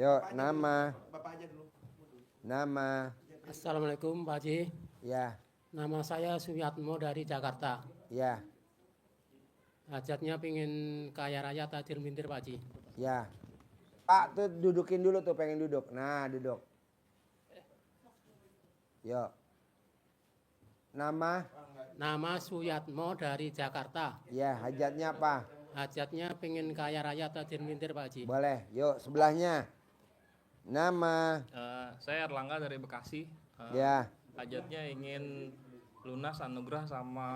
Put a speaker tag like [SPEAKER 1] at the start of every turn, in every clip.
[SPEAKER 1] Yuk, nama.
[SPEAKER 2] Bapak aja dulu.
[SPEAKER 1] Nama.
[SPEAKER 3] Assalamualaikum Pak Haji.
[SPEAKER 1] Ya,
[SPEAKER 3] Nama saya Suyatmo dari Jakarta.
[SPEAKER 1] ya,
[SPEAKER 3] Hajatnya pingin kaya raya tajir mintir Pak Haji.
[SPEAKER 1] ya. Pak tuh dudukin dulu tuh, pengen duduk. Nah, duduk. Yuk. Nama.
[SPEAKER 3] Nama Suyatmo dari Jakarta.
[SPEAKER 1] Ya, hajatnya apa?
[SPEAKER 3] Hajatnya pingin kaya raya tajir mintir Pak Haji.
[SPEAKER 1] Boleh. Yuk, sebelahnya. Nama.
[SPEAKER 4] Saya Erlangga dari Bekasi.
[SPEAKER 1] Ya,
[SPEAKER 4] Hajatnya ingin lunas anugerah sama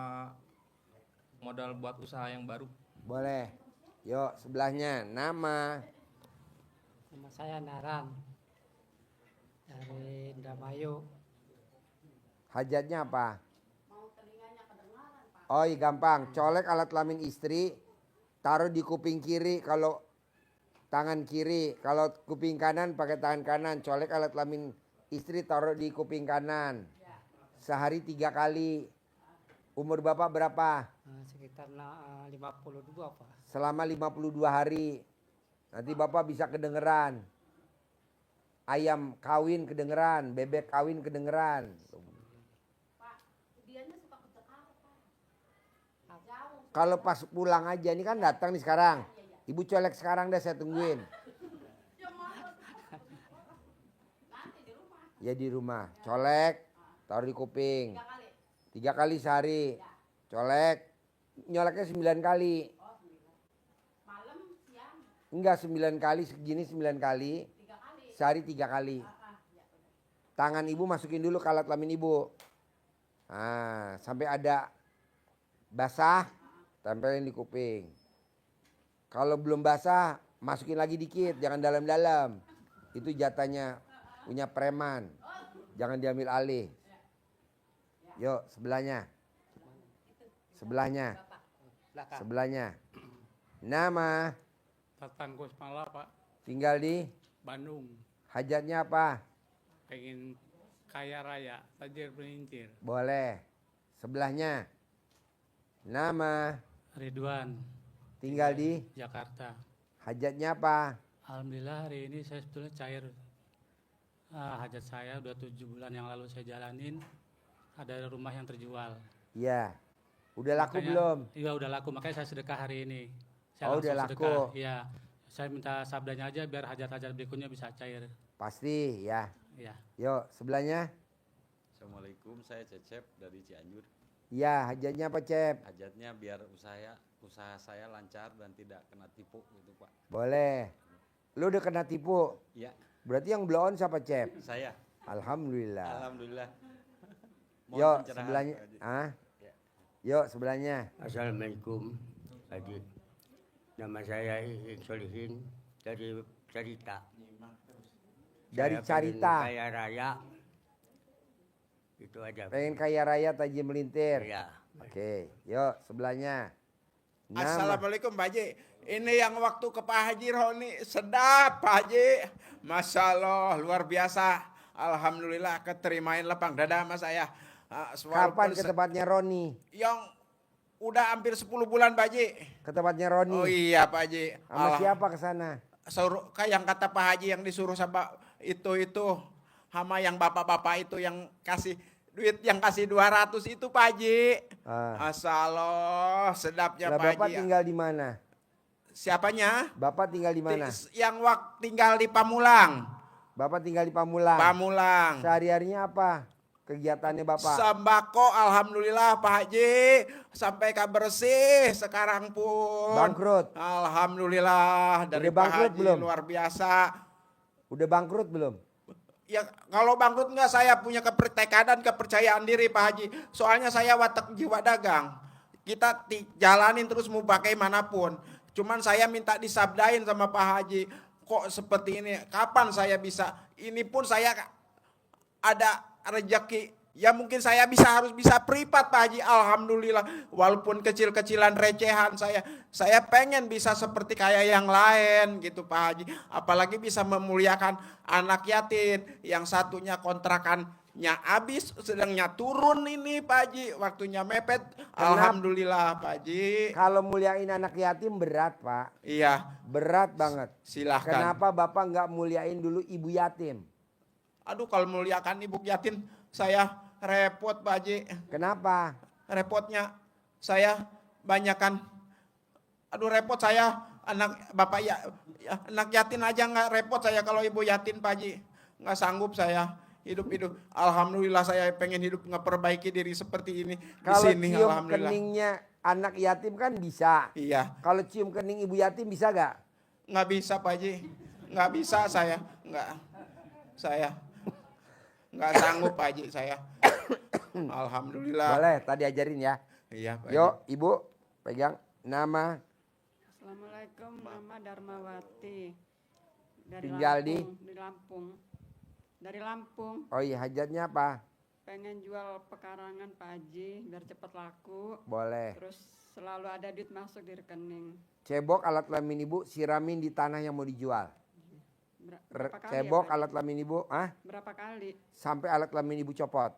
[SPEAKER 4] modal buat usaha yang baru.
[SPEAKER 1] boleh. Yuk, sebelahnya. Nama.
[SPEAKER 5] Nama saya Naran dari Indramayu.
[SPEAKER 1] Hajatnya apa? Oh iya gampang, colek alat kelamin istri, taruh di kuping kiri kalau tangan kiri, kalau kuping kanan pakai tangan kanan, colek alat kelamin istri taruh di kuping kanan. Sehari 3 kali. Umur bapak berapa?
[SPEAKER 5] Sekitar 52 Pak.
[SPEAKER 1] Selama 52 hari. Nanti bapak bisa kedengeran. Ayam kawin kedengeran, bebek kawin kedengeran. Kalau pas pulang aja, ini kan datang nih sekarang. Ibu colek sekarang deh, saya tungguin. Ya di rumah, colek, taruh di kuping. 3 kali sehari, colek, nyoleknya 9 kali. Enggak 9 kali, segini 9 kali, sehari 3 kali. Tangan ibu masukin dulu ke alat kelamin ibu. Nah, sampai ada basah, tempelin di kuping. Kalau belum basah, masukin lagi dikit, jangan dalam-dalam. Itu jatahnya punya preman. Jangan diambil alih. Yuk, sebelahnya. Sebelahnya. Sebelahnya. Nama.
[SPEAKER 3] Tatan Kusmala Pak,
[SPEAKER 1] Tinggal di
[SPEAKER 3] Bandung.
[SPEAKER 1] hajatnya apa?
[SPEAKER 3] Pengen kaya raya tajir mintir.
[SPEAKER 1] Boleh. Sebelahnya. Nama.
[SPEAKER 3] Ridwan,
[SPEAKER 1] Tinggal di
[SPEAKER 3] Jakarta.
[SPEAKER 1] hajatnya apa?
[SPEAKER 3] Alhamdulillah hari ini saya sebetulnya cair. Hajat saya udah 7 bulan yang lalu saya jalanin. Ada rumah yang terjual.
[SPEAKER 1] Ya. Udah laku
[SPEAKER 3] Makanya-
[SPEAKER 1] belum?
[SPEAKER 3] Iya udah laku, makanya saya sedekah hari ini. Saya
[SPEAKER 1] Oh,
[SPEAKER 3] langsung
[SPEAKER 1] udah laku.
[SPEAKER 3] sedekah. Iya. Saya minta sabdanya aja biar hajat-hajat berikutnya bisa cair.
[SPEAKER 1] Pasti ya.
[SPEAKER 3] Iya.
[SPEAKER 1] Yuk, sebelahnya.
[SPEAKER 6] Assalamualaikum, saya Cecep dari Cianjur.
[SPEAKER 1] Ya, hajatnya apa, Cep?
[SPEAKER 6] Hajatnya biar usaha saya lancar dan tidak kena tipu gitu, Pak.
[SPEAKER 1] Boleh. Lu udah kena tipu.
[SPEAKER 6] Ya,
[SPEAKER 1] Berarti yang blow on siapa, Cep?
[SPEAKER 6] saya.
[SPEAKER 1] Alhamdulillah.
[SPEAKER 6] Alhamdulillah. Mohon
[SPEAKER 1] Yuk,
[SPEAKER 6] pencerahan,
[SPEAKER 1] sebelahnya.
[SPEAKER 6] Pak Haji.
[SPEAKER 1] Ah?
[SPEAKER 6] Ya.
[SPEAKER 1] Yuk, sebelahnya.
[SPEAKER 7] Assalamualaikum Haji. Nama saya Iin Solihin dari Carita.
[SPEAKER 1] Dari
[SPEAKER 7] Saya pengen
[SPEAKER 1] Carita.
[SPEAKER 7] Kaya raya. Itu aja.
[SPEAKER 1] Pengen kaya raya tajir melintir.
[SPEAKER 7] Ya.
[SPEAKER 1] Oke, yuk sebelahnya. Nama.
[SPEAKER 2] Assalamualaikum Pak Haji. Ini yang waktu ke Pak Haji Roni sedap Pak Haji. Masya Allah luar biasa. Alhamdulillah keterimain lapang dada sama saya.
[SPEAKER 1] Kapan ke tempatnya Roni?
[SPEAKER 2] Yang udah hampir 10 bulan Pak Haji.
[SPEAKER 1] Ke tempatnya Roni.
[SPEAKER 2] Oh iya Pak Haji.
[SPEAKER 1] Sama siapa ke sana?
[SPEAKER 2] Suruh kayak yang kata Pak Haji yang disuruh sama itu sama yang bapak-bapak itu yang kasih duit yang kasih 200 itu Pak Haji. Masya Allah sedapnya
[SPEAKER 1] Lah,
[SPEAKER 2] Pak
[SPEAKER 1] Bapak
[SPEAKER 2] Haji.
[SPEAKER 1] tinggal di mana?
[SPEAKER 2] Siapanya?
[SPEAKER 1] Bapak tinggal di mana?
[SPEAKER 2] Yang tinggal di Pamulang.
[SPEAKER 1] Bapak tinggal di Pamulang.
[SPEAKER 2] Pamulang.
[SPEAKER 1] Sehari-harinya apa? Kegiatannya Bapak?
[SPEAKER 2] Sembako alhamdulillah Pak Haji sampai bersih sekarang pun.
[SPEAKER 1] Bangkrut.
[SPEAKER 2] Alhamdulillah dari
[SPEAKER 1] Udah
[SPEAKER 2] Pak
[SPEAKER 1] bangkrut
[SPEAKER 2] Haji
[SPEAKER 1] belum?
[SPEAKER 2] luar biasa.
[SPEAKER 1] Udah bangkrut belum?
[SPEAKER 2] Ya kalau bangkrut enggak saya punya kepertekatan kepercayaan diri Pak Haji. Soalnya saya watak jiwa dagang. Kita jalanin terus mau bagaimanapun. Cuman saya minta disabdain sama Pak Haji. Kok seperti ini? Kapan saya bisa? Ini pun saya ada rezeki. Ya mungkin saya harus bisa privat Pak Haji. Alhamdulillah. Walaupun kecil-kecilan recehan saya pengen bisa seperti kayak yang lain gitu Pak Haji. Apalagi bisa memuliakan anak yatim. Yang satunya kontrakan habis, sedangnya turun ini Pak Haji. Waktunya mepet.
[SPEAKER 1] Kenapa?
[SPEAKER 2] Alhamdulillah Pak Haji.
[SPEAKER 1] Kalau muliain anak yatim berat, Pak.
[SPEAKER 2] Iya,
[SPEAKER 1] Berat banget.
[SPEAKER 2] silahkan.
[SPEAKER 1] Kenapa Bapak nggak muliain dulu ibu yatim?
[SPEAKER 2] Aduh, kalau muliakan ibu yatim, saya repot Pak Haji.
[SPEAKER 1] Kenapa?
[SPEAKER 2] Repotnya saya banyakan. Aduh, repot saya. Bapak anak yatim aja nggak repot saya kalau ibu yatim Pak Haji. Nggak sanggup saya hidup. Alhamdulillah saya pengen hidup ngeperbaiki diri seperti ini. Di
[SPEAKER 1] Kalau
[SPEAKER 2] sini
[SPEAKER 1] cium
[SPEAKER 2] alhamdulillah.
[SPEAKER 1] keningnya anak yatim kan bisa.
[SPEAKER 2] Iya,
[SPEAKER 1] Kalau cium kening ibu yatim bisa gak?
[SPEAKER 2] nggak bisa Pak Haji. Nggak bisa saya. Nggak sanggup Pak Haji saya. Alhamdulillah.
[SPEAKER 1] Boleh, tadi ajarin ya.
[SPEAKER 2] Iya Pak Haji.
[SPEAKER 1] Yuk, Ibu pegang nama.
[SPEAKER 8] Assalamualaikum, nama Darmawati. Dari
[SPEAKER 1] Tinggal
[SPEAKER 8] Lampung. Dari Lampung.
[SPEAKER 1] Oh iya, hajatnya apa?
[SPEAKER 8] Pengen jual pekarangan Pak Haji biar cepat laku.
[SPEAKER 1] Boleh.
[SPEAKER 8] Terus selalu ada duit masuk di rekening.
[SPEAKER 1] Cebok alat kelamin Ibu siramin di tanah yang mau dijual.
[SPEAKER 8] Berapa kali
[SPEAKER 1] Cebok
[SPEAKER 8] ya, Pak
[SPEAKER 1] alat kelamin Ibu,
[SPEAKER 8] Berapa kali?
[SPEAKER 1] sampai alat kelamin Ibu copot.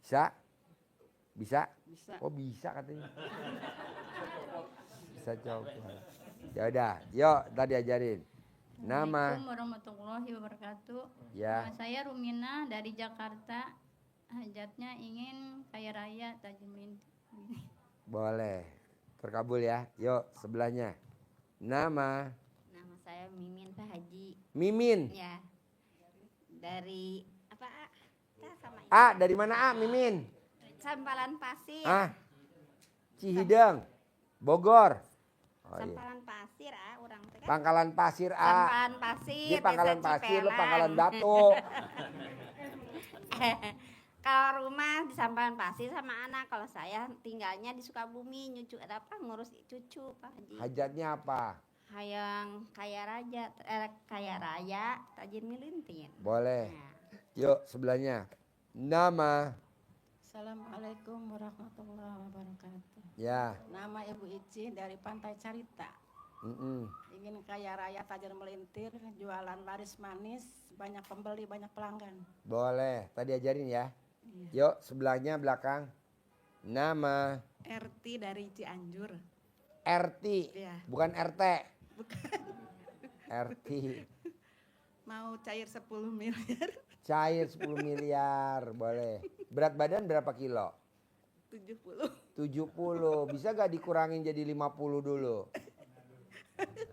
[SPEAKER 1] Bisa? Bisa?
[SPEAKER 8] Bisa.
[SPEAKER 1] Oh bisa katanya. Bisa copot. Ya udah, yuk tadi ajarin. Nama.
[SPEAKER 9] Assalamualaikum warahmatullahi wabarakatuh.
[SPEAKER 1] Ya.
[SPEAKER 9] Nama saya Rumina dari Jakarta. Hajatnya ingin kaya raya Tajim.
[SPEAKER 1] Boleh. Terkabul ya. Yuk sebelahnya. Nama.
[SPEAKER 9] Nama saya Mimin Pak Haji.
[SPEAKER 1] Mimin.
[SPEAKER 9] Ya. Dari apa? Sama
[SPEAKER 1] Dari mana Mimin?
[SPEAKER 9] Sampalan Pasir.
[SPEAKER 1] Cihideng. Bogor. Oh, iya.
[SPEAKER 9] Sampalan Pasir orang teh kan.
[SPEAKER 1] Pangkalan Pasir
[SPEAKER 9] Sampalan Pasir.
[SPEAKER 1] Dia Pangkalan
[SPEAKER 9] Desa
[SPEAKER 1] Pasir, lo
[SPEAKER 9] Cipelang.
[SPEAKER 1] Pangkalan Batu.
[SPEAKER 9] Kalau rumah di Sampalan Pasir sama anak. Kalau saya tinggalnya di Sukabumi, nyucu ngurus cucu Pak Haji.
[SPEAKER 1] Hajatnya apa?
[SPEAKER 9] Hayang kaya raya Tajin Milintin.
[SPEAKER 1] Boleh.
[SPEAKER 9] Nah.
[SPEAKER 1] Yuk sebelahnya. Nama.
[SPEAKER 8] Assalamualaikum warahmatullahi wabarakatuh.
[SPEAKER 1] Ya.
[SPEAKER 8] Nama Ibu Ici dari Pantai Carita. Ingin kaya raya tajir melintir, jualan laris manis, banyak pembeli, banyak pelanggan.
[SPEAKER 1] Boleh. Tadi ajarin ya. Yuk sebelahnya belakang. Nama.
[SPEAKER 8] RT dari Cianjur.
[SPEAKER 1] RT.
[SPEAKER 8] Iya.
[SPEAKER 1] Bukan RT. RT.
[SPEAKER 8] Mau cair 10 miliar.
[SPEAKER 1] Cair 10 miliar. Boleh. Berat badan berapa kilo?
[SPEAKER 8] 70.
[SPEAKER 1] 70. Bisa gak dikurangin jadi 50 dulu?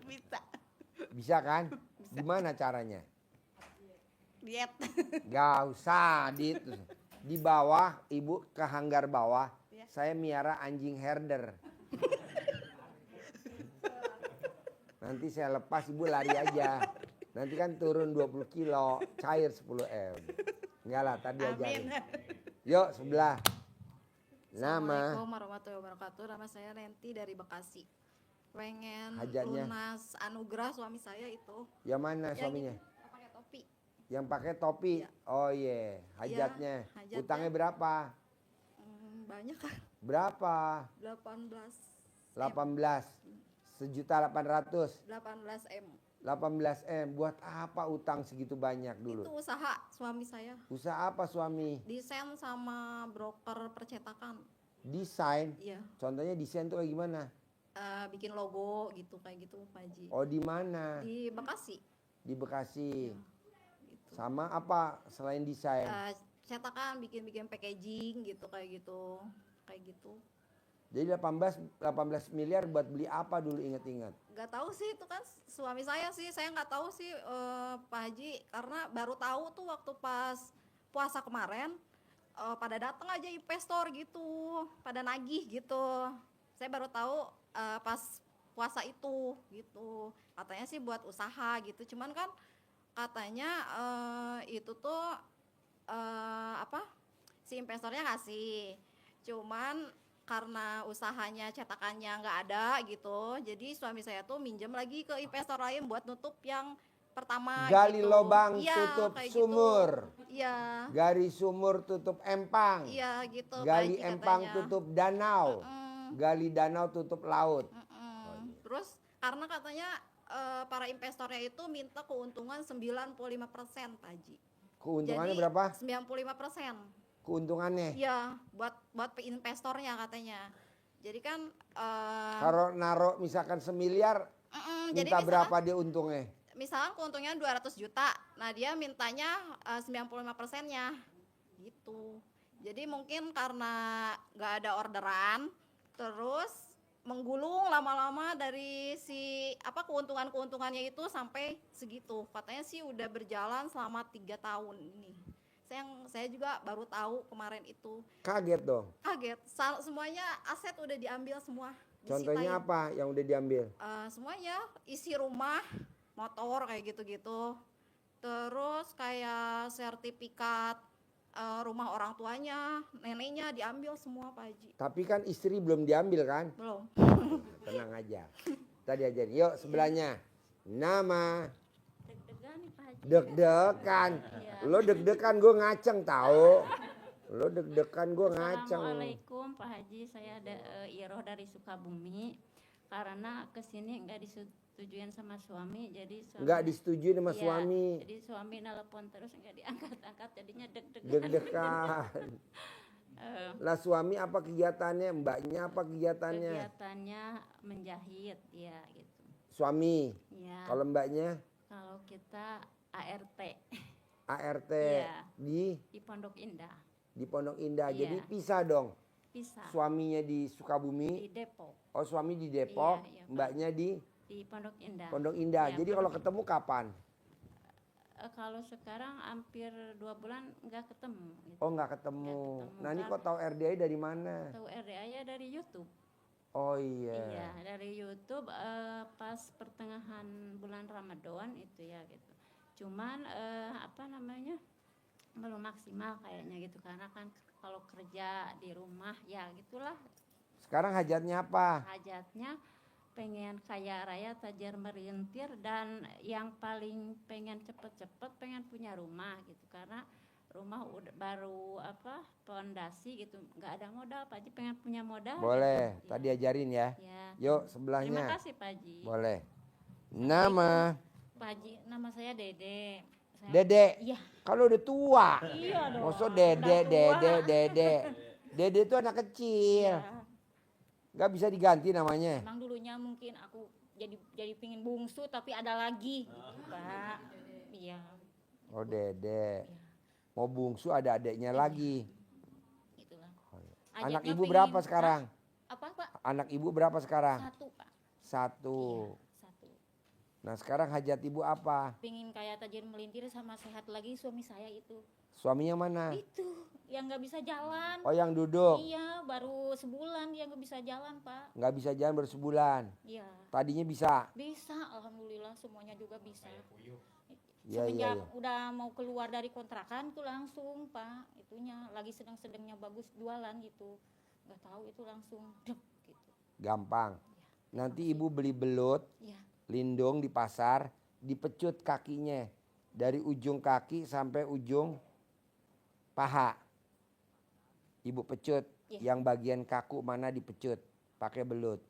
[SPEAKER 8] Bisa.
[SPEAKER 1] Bisa kan? Gimana caranya?
[SPEAKER 8] Diet.
[SPEAKER 1] Gak usah. Di bawah, Ibu ke hanggar bawah.
[SPEAKER 8] Ya.
[SPEAKER 1] Saya miara anjing herder. Nanti saya lepas Ibu lari aja. Nanti kan turun 20 kilo, cair 10 M. Enggak lah, tadi aja. Yuk sebelah. Nama.
[SPEAKER 10] Assalamualaikum warahmatullahi wabarakatuh. Nama saya Nenti dari Bekasi. Pengen
[SPEAKER 1] Hajatnya?
[SPEAKER 10] lunas anugerah suami saya itu.
[SPEAKER 1] Yang mana
[SPEAKER 10] Yang
[SPEAKER 1] suaminya?
[SPEAKER 10] itu, pakai topi.
[SPEAKER 1] Yang pakai topi.
[SPEAKER 10] Iya.
[SPEAKER 1] Oh iya, hajatnya.
[SPEAKER 10] hajatnya.
[SPEAKER 1] Utangnya berapa?
[SPEAKER 10] Banyak kan?
[SPEAKER 1] Berapa?
[SPEAKER 10] 18
[SPEAKER 1] 18. 1.800.000.
[SPEAKER 10] 18 M.
[SPEAKER 1] 18 M. Buat apa utang segitu banyak dulu?
[SPEAKER 10] Itu usaha suami saya.
[SPEAKER 1] Usaha apa suami?
[SPEAKER 10] Desain sama broker percetakan.
[SPEAKER 1] Desain.
[SPEAKER 10] Iya.
[SPEAKER 1] Contohnya desain tuh kayak gimana?
[SPEAKER 10] Bikin logo gitu kayak gitu Pak Haji.
[SPEAKER 1] Oh di mana?
[SPEAKER 10] Di Bekasi.
[SPEAKER 1] Di Bekasi.
[SPEAKER 10] Gitu.
[SPEAKER 1] Sama apa selain desain?
[SPEAKER 10] Cetakan, bikin packaging gitu kayak gitu. Kayak gitu.
[SPEAKER 1] Jadi 18 miliar buat beli apa dulu inget-inget?
[SPEAKER 10] Gak tahu sih itu kan suami saya sih, saya nggak tahu sih Pak Haji, karena baru tahu tuh waktu pas puasa kemarin pada datang aja investor gitu, pada nagih gitu. Saya baru tahu pas puasa itu gitu, katanya sih buat usaha gitu, cuman kan katanya itu tuh si investornya ngasih, cuman karena usahanya cetakannya nggak ada gitu, jadi suami saya tuh minjem lagi ke investor lain buat nutup yang pertama.
[SPEAKER 1] Gali
[SPEAKER 10] gitu.
[SPEAKER 1] lubang
[SPEAKER 10] Iya,
[SPEAKER 1] tutup
[SPEAKER 10] kayak
[SPEAKER 1] sumur.
[SPEAKER 10] Gitu. Iya.
[SPEAKER 1] Gali sumur tutup empang.
[SPEAKER 10] Iya gitu.
[SPEAKER 1] Gali
[SPEAKER 10] Pak Haji
[SPEAKER 1] empang
[SPEAKER 10] katanya.
[SPEAKER 1] tutup danau. Gali danau tutup laut.
[SPEAKER 10] Terus karena katanya para investornya itu minta keuntungan 95% Pak Haji.
[SPEAKER 1] Keuntungannya
[SPEAKER 10] Jadi
[SPEAKER 1] berapa?
[SPEAKER 10] 95%.
[SPEAKER 1] Keuntungannya.
[SPEAKER 10] Iya, buat investornya katanya. Jadi kan
[SPEAKER 1] Kalau naruh misalkan semiliar,
[SPEAKER 10] jadi
[SPEAKER 1] minta berapa dia untungnya?
[SPEAKER 10] misalkan keuntungannya 200 juta. Nah, dia mintanya 95%-nya. Gitu. Jadi mungkin karena nggak ada orderan, terus menggulung lama-lama dari si keuntungannya itu sampai segitu. Katanya sih udah berjalan selama 3 tahun ini. Saya juga baru tahu kemarin itu.
[SPEAKER 1] Kaget dong.
[SPEAKER 10] Kaget, semuanya aset udah diambil semua.
[SPEAKER 1] Contohnya
[SPEAKER 10] disitahin.
[SPEAKER 1] apa yang udah diambil?
[SPEAKER 10] Semuanya, isi rumah, motor kayak gitu-gitu. Terus kayak sertifikat rumah orang tuanya, neneknya diambil semua Pak Haji.
[SPEAKER 1] Tapi kan istri belum diambil kan?
[SPEAKER 10] Belum.
[SPEAKER 1] Tenang aja. Tadi ajarin. Yuk sebelahnya. Nama.
[SPEAKER 9] Deg-degan nih Pak Haji.
[SPEAKER 1] Deg-degan.
[SPEAKER 9] Iya.
[SPEAKER 1] Lo deg-degan gue ngaceng tahu. Lo deg-degan gue ngaceng.
[SPEAKER 9] Assalamualaikum Pak Haji, saya Iroh dari Sukabumi. Karena kesini nggak disetujuin sama suami, jadi suami
[SPEAKER 1] Nggak disetujui sama
[SPEAKER 9] Iya,
[SPEAKER 1] suami.
[SPEAKER 9] Jadi suami nelpon terus nggak diangkat-angkat, jadinya deg-degan.
[SPEAKER 1] Deg-degan. Lah suami apa kegiatannya? Mbaknya apa kegiatannya?
[SPEAKER 9] Kegiatannya menjahit, ya gitu.
[SPEAKER 1] Suami.
[SPEAKER 9] Ya.
[SPEAKER 1] Kalau mbaknya
[SPEAKER 9] Kalau kita ART
[SPEAKER 1] ART
[SPEAKER 9] Iya.
[SPEAKER 1] di
[SPEAKER 9] Pondok Indah,
[SPEAKER 1] Pondok Indah.
[SPEAKER 9] Iya.
[SPEAKER 1] Jadi pisah dong.
[SPEAKER 9] bisa
[SPEAKER 1] Suaminya di Sukabumi.
[SPEAKER 9] di Depok,
[SPEAKER 1] Oh suami di Depok,
[SPEAKER 9] Iya, iya, Pak.
[SPEAKER 1] mbaknya di
[SPEAKER 9] di Pondok Indah.
[SPEAKER 1] Pondok Indah.
[SPEAKER 9] Iya,
[SPEAKER 1] Jadi kalau ketemu kapan?
[SPEAKER 9] Kalau sekarang hampir 2 bulan nggak ketemu. Gitu.
[SPEAKER 1] Oh nggak ketemu.
[SPEAKER 9] Nggak ketemu,
[SPEAKER 1] Nah ini
[SPEAKER 9] kan.
[SPEAKER 1] kok tahu RDI dari mana?
[SPEAKER 9] Tahu RDA ya dari YouTube.
[SPEAKER 1] Oh iya.
[SPEAKER 9] Iya, dari YouTube pas pertengahan bulan Ramadan itu ya gitu. Cuman belum maksimal kayaknya gitu karena kan kalau kerja di rumah ya gitulah.
[SPEAKER 1] Sekarang hajatnya apa?
[SPEAKER 9] Hajatnya pengen kaya raya tajir merintir dan yang paling pengen cepet-cepet pengen punya rumah gitu karena rumah udah baru pondasi gitu nggak ada modal Pak Haji pengen punya modal.
[SPEAKER 1] Boleh.
[SPEAKER 9] Gitu.
[SPEAKER 1] Tadi ajarin ya.
[SPEAKER 9] Ya.
[SPEAKER 1] Yuk
[SPEAKER 9] Terima
[SPEAKER 1] sebelahnya.
[SPEAKER 9] kasih Pak Haji.
[SPEAKER 1] Boleh. Nama
[SPEAKER 9] Pak Haji, nama saya Dede.
[SPEAKER 1] Dede.
[SPEAKER 9] Iya.
[SPEAKER 1] Kalau udah tua.
[SPEAKER 9] Iya dong.
[SPEAKER 1] Maksud Dede,
[SPEAKER 9] Udah tua.
[SPEAKER 1] Dede. Dede itu anak kecil.
[SPEAKER 9] Iya.
[SPEAKER 1] Nggak bisa diganti namanya.
[SPEAKER 9] Emang dulunya mungkin aku jadi pingin bungsu tapi ada lagi, Pak. Iya.
[SPEAKER 1] Oh Dede. Mau bungsu ada adeknya lagi.
[SPEAKER 9] Gitulah.
[SPEAKER 1] Anak
[SPEAKER 9] Ajatnya
[SPEAKER 1] ibu
[SPEAKER 9] pingin-
[SPEAKER 1] berapa sekarang?
[SPEAKER 9] Apa Pak?
[SPEAKER 1] Anak ibu berapa sekarang?
[SPEAKER 9] 1 Pak.
[SPEAKER 1] 1.
[SPEAKER 9] Iya, 1.
[SPEAKER 1] Nah sekarang hajat ibu apa?
[SPEAKER 9] Pingin kayak tajir melintir sama sehat lagi suami saya itu.
[SPEAKER 1] Suaminya mana?
[SPEAKER 9] Itu yang nggak bisa jalan.
[SPEAKER 1] Oh yang duduk.
[SPEAKER 9] Iya, baru sebulan dia nggak bisa jalan Pak.
[SPEAKER 1] Nggak bisa jalan baru sebulan.
[SPEAKER 9] Iya.
[SPEAKER 1] Tadinya bisa.
[SPEAKER 9] Bisa, alhamdulillah semuanya juga bisa.
[SPEAKER 1] Iya,
[SPEAKER 9] Semenjak
[SPEAKER 1] iya.
[SPEAKER 9] udah mau keluar dari kontrakan tuh langsung Pak, itunya lagi sedang-sedangnya bagus jualan gitu. Nggak tahu itu langsung dep gitu.
[SPEAKER 1] Gampang. Nanti ibu beli belut,
[SPEAKER 9] Iya.
[SPEAKER 1] lindung di pasar, dipecut kakinya. Dari ujung kaki sampai ujung paha. Ibu pecut,
[SPEAKER 9] Iya.
[SPEAKER 1] yang bagian kaku mana dipecut, pakai belut.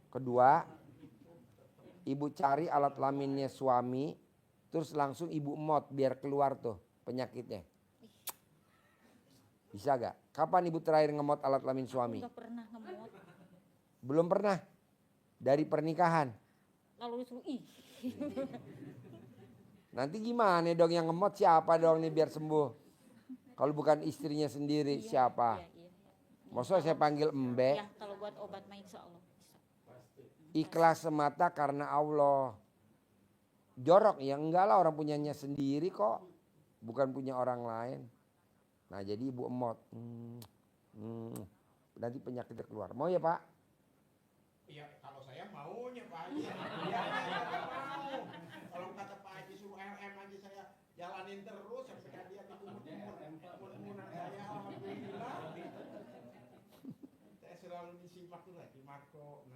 [SPEAKER 1] Kedua, ibu cari alat kelaminnya suami, terus langsung ibu emot biar keluar tuh penyakitnya. Bisa gak? Kapan ibu terakhir ngemot alat kelamin suami?
[SPEAKER 9] Nggak pernah ngemot.
[SPEAKER 1] Belum pernah. Dari pernikahan.
[SPEAKER 9] Lalu disuruh ih.
[SPEAKER 1] Nanti gimana dong yang ngemot siapa dong nih biar sembuh? Kalau bukan istrinya sendiri siapa?
[SPEAKER 9] Iya.
[SPEAKER 1] Maksudnya saya panggil embe.
[SPEAKER 9] Ya kalau buat obat mah insya Allah bisa.
[SPEAKER 1] Ikhlas semata karena Allah. Jorok ya enggak lah orang punyanya sendiri kok. Bukan punya orang lain. Nah jadi ibu emot. Nanti penyakitnya keluar. Mau ya Pak?
[SPEAKER 2] Iya, kalau saya maunya Pak Haji. Iya, saya mau. Kalau kata Pak Haji suruh RM aja saya jalanin terus sampai dia di umur-umuran saya alhamdulillah. Saya selalu disimak tuh lagi Marco,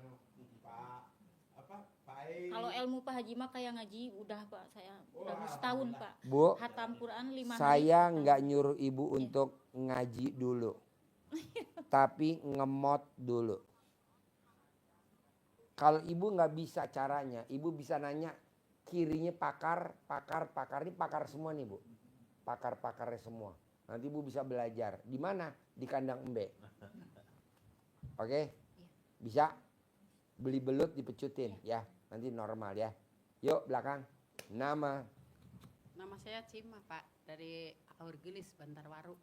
[SPEAKER 2] Pak
[SPEAKER 9] Kalau ilmu Pak Haji mah kayak ngaji udah Pak saya udah setahun Pak.
[SPEAKER 1] Bu,
[SPEAKER 9] Hatam Quran 5 hari.
[SPEAKER 1] saya nggak nyuruh ibu untuk ngaji dulu. Tapi ngemot dulu. Kalau ibu nggak bisa caranya, ibu bisa nanya kirinya pakar ini pakar semua nih Bu. Pakar-pakarnya semua. Nanti Bu bisa belajar. Di mana? Di kandang embe. Oke? Bisa? Beli belut dipecutin ya. Nanti normal ya. Yuk belakang. Nama.
[SPEAKER 11] Nama saya Cima Pak, dari Aurgelis, Bantarwaru.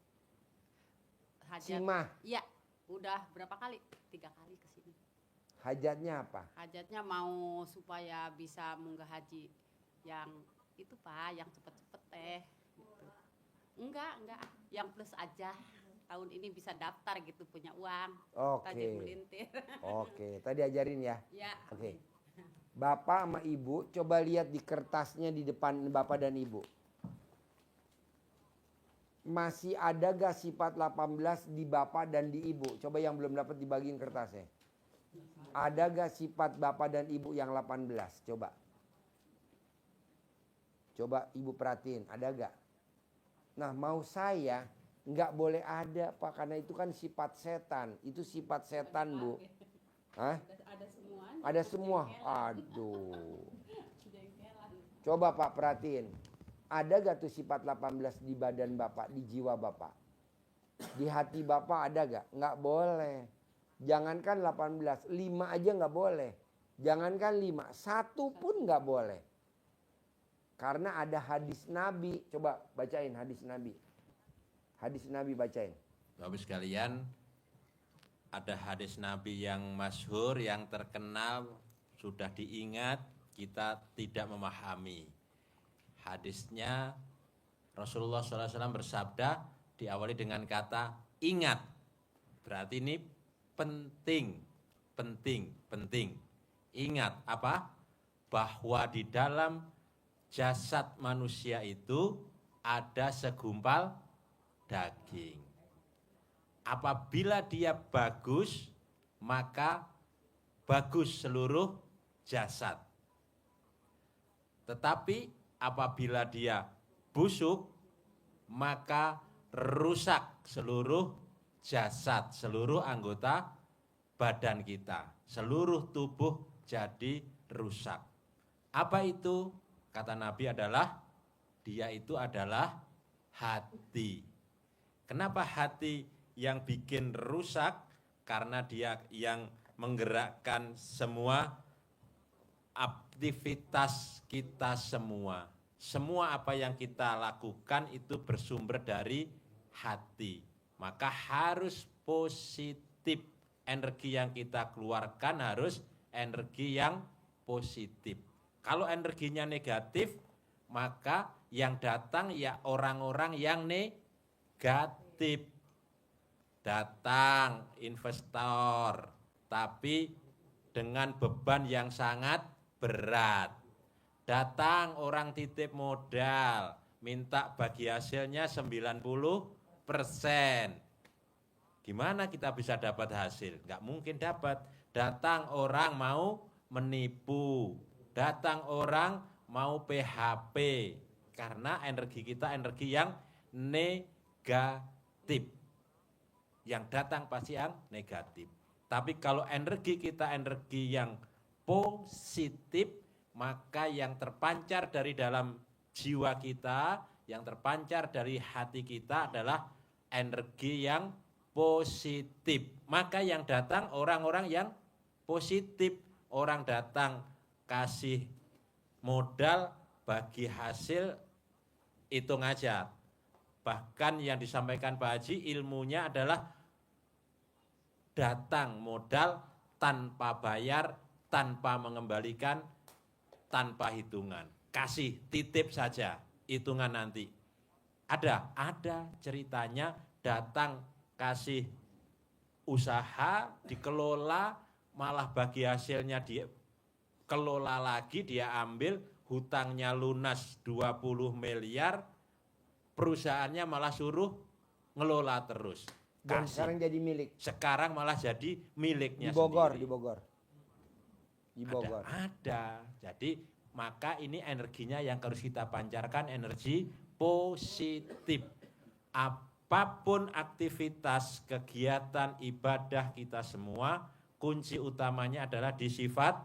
[SPEAKER 1] Cima.
[SPEAKER 11] Iya, udah berapa kali? 3 kali ke sini.
[SPEAKER 1] Hajatnya apa?
[SPEAKER 11] Hajatnya mau supaya bisa munggah haji yang itu Pak, yang cepet-cepet teh. Gitu. Enggak, yang plus aja. Tahun ini bisa daftar gitu, punya uang.
[SPEAKER 1] Oke.
[SPEAKER 11] Tajir melintir.
[SPEAKER 1] Oke, tadi ajarin ya.
[SPEAKER 11] Ya.
[SPEAKER 1] Oke. Bapak sama Ibu coba lihat di kertasnya di depan Bapak dan Ibu. Masih ada gak sifat 18 di Bapak dan di Ibu? Coba yang belum dapat dibagiin kertasnya. Ada gak sifat Bapak dan Ibu yang 18? Coba. Coba Ibu perhatiin, ada gak? Nah mau saya nggak boleh ada Pak, karena itu kan sifat setan. Itu sifat setan Bu. Hah?
[SPEAKER 11] Ada semuanya.
[SPEAKER 1] Ada semua. Aduh. Coba Pak perhatiin. Ada gak tuh sifat 18 di badan Bapak, di jiwa Bapak? Di hati Bapak ada gak? Nggak boleh. Jangankan 18, 5 aja nggak boleh. Jangankan 5, 1 pun nggak boleh. Karena ada hadis Nabi. Coba bacain hadis Nabi. Hadis Nabi bacain.
[SPEAKER 12] Bapak sekalian, ada hadis Nabi yang masyhur, yang terkenal, sudah diingat, kita tidak memahami. Hadisnya Rasulullah SAW bersabda, diawali dengan kata ingat. Berarti ini penting. Ingat apa? Bahwa di dalam jasad manusia itu ada segumpal daging. Apabila dia bagus, maka bagus seluruh jasad. Tetapi apabila dia busuk, maka rusak seluruh jasad, seluruh anggota badan kita. Seluruh tubuh jadi rusak. Apa itu? Kata Nabi adalah, dia itu adalah hati. Kenapa hati yang bikin rusak? Karena dia yang menggerakkan semua aktivitas kita semua. Semua apa yang kita lakukan itu bersumber dari hati. Maka harus positif. Energi yang kita keluarkan harus energi yang positif. Kalau energinya negatif, maka yang datang ya orang-orang yang negatif. Datang investor, tapi dengan beban yang sangat berat. Datang orang titip modal, minta bagi hasilnya 90%. Gimana kita bisa dapat hasil? Nggak mungkin dapat. Datang orang mau menipu, datang orang mau PHP, karena energi kita energi yang negatif. Yang datang pasti yang negatif. Tapi kalau energi kita energi yang positif, maka yang terpancar dari dalam jiwa kita, yang terpancar dari hati kita adalah energi yang positif. Maka yang datang orang-orang yang positif. Orang datang kasih modal, bagi hasil hitung aja. Bahkan yang disampaikan Pak Haji ilmunya adalah datang modal tanpa bayar, tanpa mengembalikan, tanpa hitungan. Kasih titip saja, hitungan nanti. Ada ceritanya, datang kasih usaha, dikelola, malah bagi hasilnya dia kelola lagi, dia ambil, hutangnya lunas 20 miliar, perusahaannya malah suruh ngelola terus.
[SPEAKER 1] Dan sekarang jadi milik.
[SPEAKER 12] Sekarang malah jadi miliknya
[SPEAKER 1] di Bogor,
[SPEAKER 12] sendiri.
[SPEAKER 1] Di Bogor.
[SPEAKER 12] Ada. Jadi maka ini energinya yang harus kita pancarkan, energi positif. Apapun aktivitas, kegiatan, ibadah kita semua, kunci utamanya adalah di sifat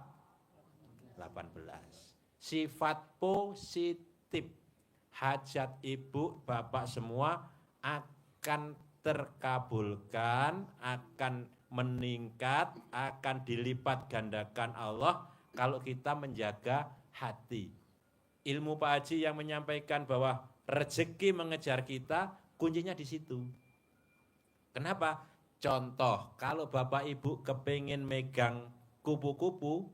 [SPEAKER 12] 18. sifat positif. Hajat ibu, bapak semua akan terkabulkan, akan meningkat, akan dilipat gandakan Allah kalau kita menjaga hati. Ilmu Pak Haji yang menyampaikan bahwa rezeki mengejar kita, kuncinya di situ. Kenapa? Contoh, kalau bapak ibu kepingin megang kupu-kupu,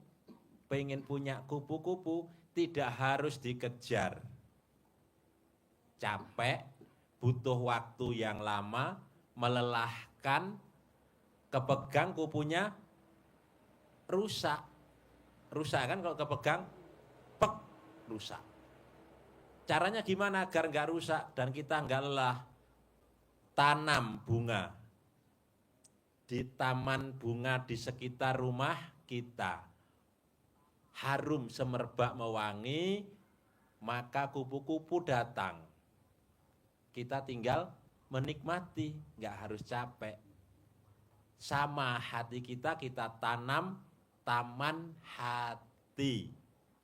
[SPEAKER 12] pengen punya kupu-kupu, tidak harus dikejar. Capek, butuh waktu yang lama, melelahkan, kepegang kupunya rusak. Rusak kan kalau kepegang, pek, rusak. Caranya gimana agar nggak rusak dan kita nggak lelah? Tanam bunga di taman bunga di sekitar rumah kita. Harum semerbak mewangi, maka kupu-kupu datang. Kita tinggal menikmati, nggak harus capek. Sama hati kita tanam taman hati.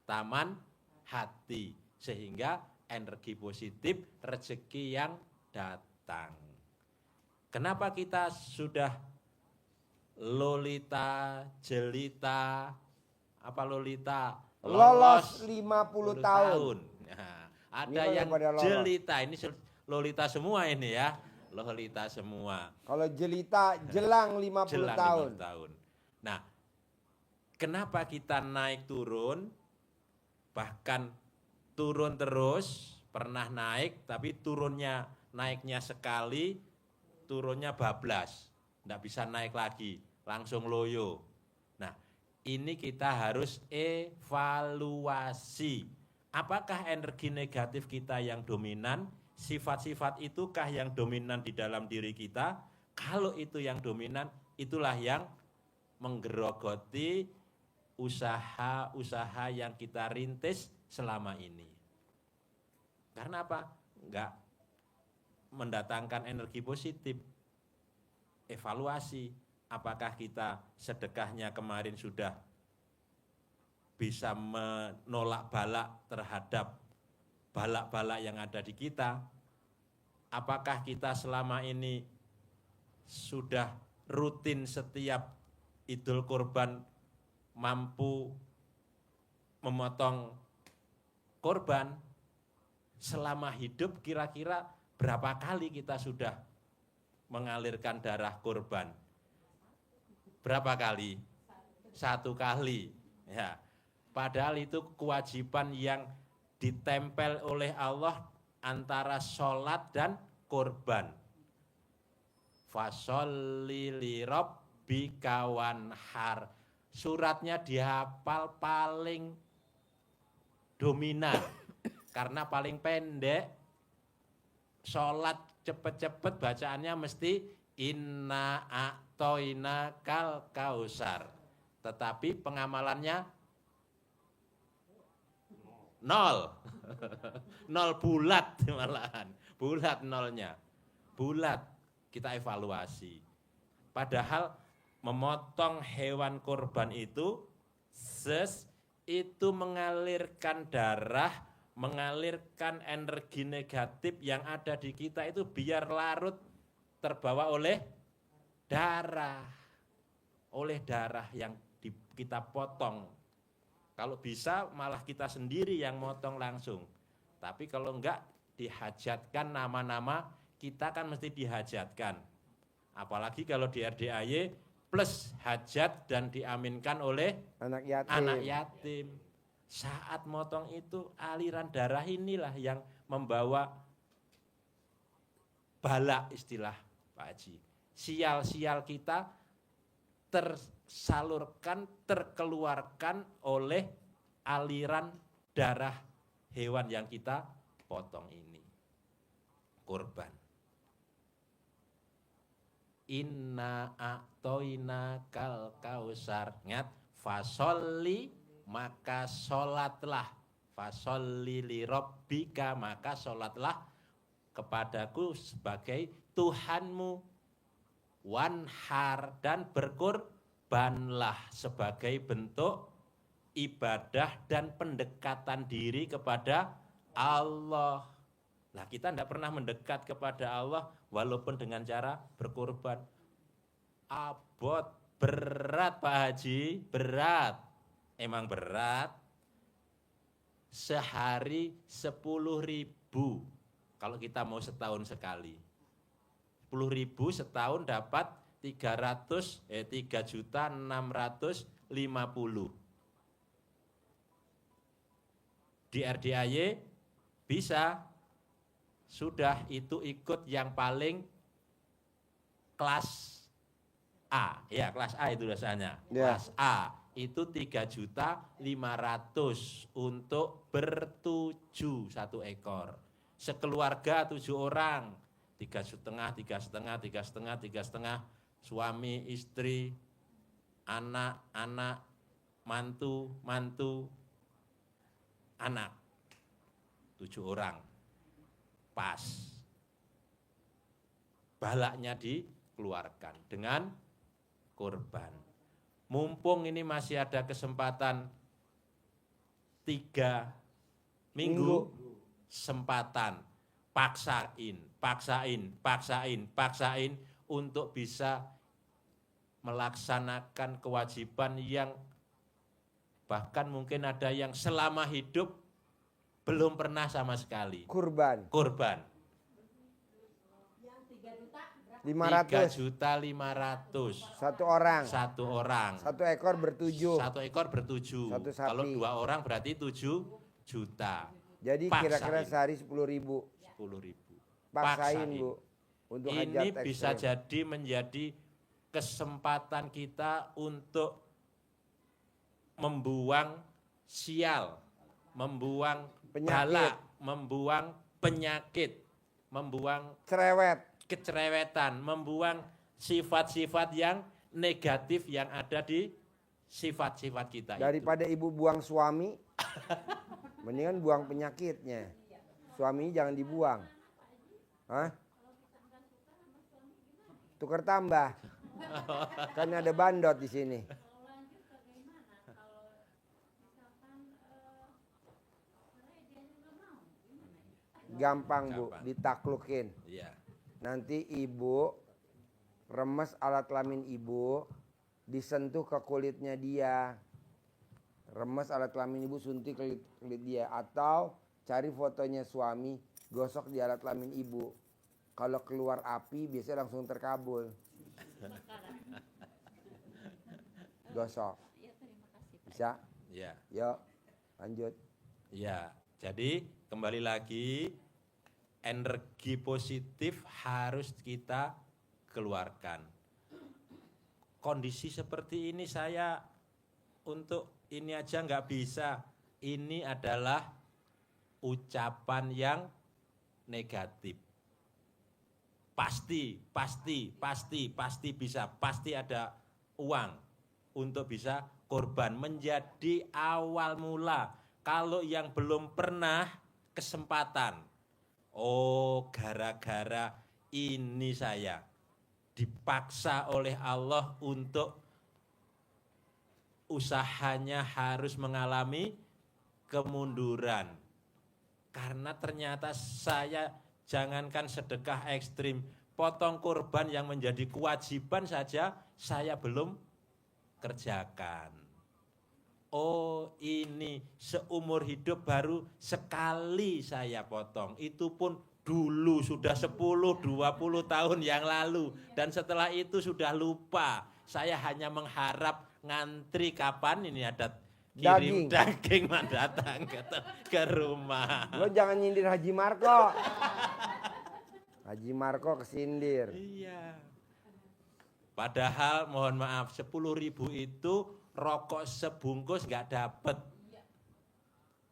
[SPEAKER 12] Taman hati. Sehingga energi positif, rezeki yang datang. Kenapa kita sudah lolita, jelita, apa lolita?
[SPEAKER 1] Lolos 50 tahun.
[SPEAKER 12] Nah, ada
[SPEAKER 1] Ini
[SPEAKER 12] yang
[SPEAKER 1] pada lolos.
[SPEAKER 12] jelita, ini lolita semua ini ya. Lolita semua.
[SPEAKER 1] Kalau jelita jelang 50
[SPEAKER 12] Jelang
[SPEAKER 1] tahun.
[SPEAKER 12] 50 tahun. Nah, kenapa kita naik turun, bahkan turun terus, pernah naik, tapi naiknya sekali, turunnya bablas, nggak bisa naik lagi, langsung loyo. Nah, ini kita harus evaluasi. Apakah energi negatif kita yang dominan? Sifat-sifat itukah yang dominan di dalam diri kita? Kalau itu yang dominan, itulah yang menggerogoti usaha-usaha yang kita rintis selama ini. Karena apa? Enggak mendatangkan energi positif. Evaluasi, apakah kita sedekahnya kemarin sudah bisa menolak balak terhadap balak-balak yang ada di kita? Apakah kita selama ini sudah rutin setiap Idul Kurban mampu memotong korban? Selama hidup kira-kira berapa kali kita sudah mengalirkan darah korban? Berapa kali? 1 kali. Ya. Padahal itu kewajiban yang ditempel oleh Allah antara sholat dan korban. Fasholli li rabbika wanhar. Suratnya dihafal paling dominan karena paling pendek. Sholat cepet-cepet bacaannya mesti inna a'toina kal kausar. Tetapi pengamalannya 0. 0 bulat malahan. Bulat nolnya. Bulat. Kita evaluasi. Padahal memotong hewan kurban itu itu mengalirkan darah, mengalirkan energi negatif yang ada di kita itu biar larut terbawa oleh darah. Oleh darah yang kita potong. Kalau bisa malah kita sendiri yang motong langsung. Tapi kalau enggak dihajatkan nama-nama, kita kan mesti dihajatkan. Apalagi kalau di RDAY plus hajat dan diaminkan oleh
[SPEAKER 1] anak yatim.
[SPEAKER 12] Anak yatim. Saat motong itu aliran darah inilah yang membawa balak istilah Pak Haji. Sial-sial kita tersalurkan, terkeluarkan oleh aliran darah hewan yang kita potong ini. Kurban. Inna a'toina kal kausar. Ingat, fasolli maka sholatlah. Fasolli li rabbika maka sholatlah kepadaku sebagai Tuhanmu. Wanhar dan berkurbanlah sebagai bentuk ibadah dan pendekatan diri kepada Allah. Nah, kita tidak pernah mendekat kepada Allah walaupun dengan cara berkorban. Abot, berat Pak Haji, berat. Emang berat. Sehari 10.000 kalau kita mau setahun sekali. 10.000 setahun dapat 3.650.000. Di RDAY bisa, sudah itu ikut yang paling kelas A, ya kelas A itu rasanya.
[SPEAKER 1] Ya.
[SPEAKER 12] Kelas A itu 3.500.000 untuk bertujuh satu ekor. Sekeluarga 7 orang, 3,5, suami, istri, anak, mantu, anak. 7 orang. Pas. Balaknya dikeluarkan dengan korban. Mumpung ini masih ada kesempatan 3 minggu, kesempatan paksain untuk bisa melaksanakan kewajiban yang bahkan mungkin ada yang selama hidup belum pernah sama sekali.
[SPEAKER 1] Kurban.
[SPEAKER 12] 3.500.000
[SPEAKER 1] Satu orang.
[SPEAKER 12] Satu
[SPEAKER 1] ekor bertujuh.
[SPEAKER 12] Satu
[SPEAKER 1] Satu sapi.
[SPEAKER 12] Kalau 2 orang berarti 7 juta.
[SPEAKER 1] Jadi kira-kira sehari 10.000.
[SPEAKER 12] 10.000.
[SPEAKER 1] Paksain Bu. Untuk
[SPEAKER 12] Ini
[SPEAKER 1] hajat
[SPEAKER 12] bisa
[SPEAKER 1] ekstrim.
[SPEAKER 12] jadi menjadi kesempatan kita untuk membuang sial, membuang bala, membuang penyakit, membuang kecerewetan, membuang sifat-sifat yang negatif yang ada di sifat-sifat kita.
[SPEAKER 1] Daripada ibu buang suami, mendingan buang penyakitnya. Suaminya jangan dibuang. Hah? Tukar tambah. Kan ada bandot di sini. Gampang Bu, ditaklukin.
[SPEAKER 12] Iya.
[SPEAKER 1] Nanti ibu remes alat kelamin ibu, disentuh ke kulitnya dia. Remes alat kelamin ibu, suntik kulit dia. Atau cari fotonya suami, gosok di alat kelamin ibu. Kalau keluar api biasanya langsung terkabul. Gosok. Bisa?
[SPEAKER 12] Iya.
[SPEAKER 1] Yuk, lanjut.
[SPEAKER 12] Ya, jadi kembali lagi energi positif harus kita keluarkan. Kondisi seperti ini saya untuk ini aja nggak bisa. Ini adalah ucapan yang negatif. Pasti bisa, pasti ada uang untuk bisa korban menjadi awal mula. Kalau yang belum pernah kesempatan, oh gara-gara ini saya dipaksa oleh Allah untuk usahanya harus mengalami kemunduran. Karena ternyata saya jangankan sedekah ekstrim, potong kurban yang menjadi kewajiban saja saya belum kerjakan. Oh ini seumur hidup baru sekali saya potong. Itu pun dulu sudah 10-20 tahun yang lalu. Dan setelah itu sudah lupa. Saya hanya mengharap ngantri kapan ini ada kirim daging datang ke rumah.
[SPEAKER 1] Lo jangan nyindir Haji Marko. Haji Marko kesindir.
[SPEAKER 12] Iya. Padahal mohon maaf 10.000 itu rokok sebungkus nggak dapet.